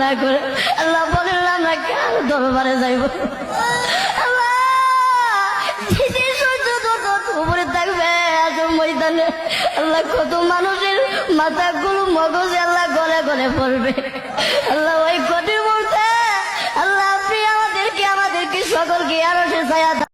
না করে আল্লাহ বলেন আমরা কার দরবারে যাইব? আল্লাহ যেদিন সূর্য উপরে থাকবে ময়দানে আল্লাহ কত মানুষের মাথাগুলো মগজে আল্লাহ গলে গলে পড়বে। আল্লাহ ওই কঠিন মুহূর্তে আল্লাহ আপনি আমাদেরকে সকলকে আরো সে ছায়া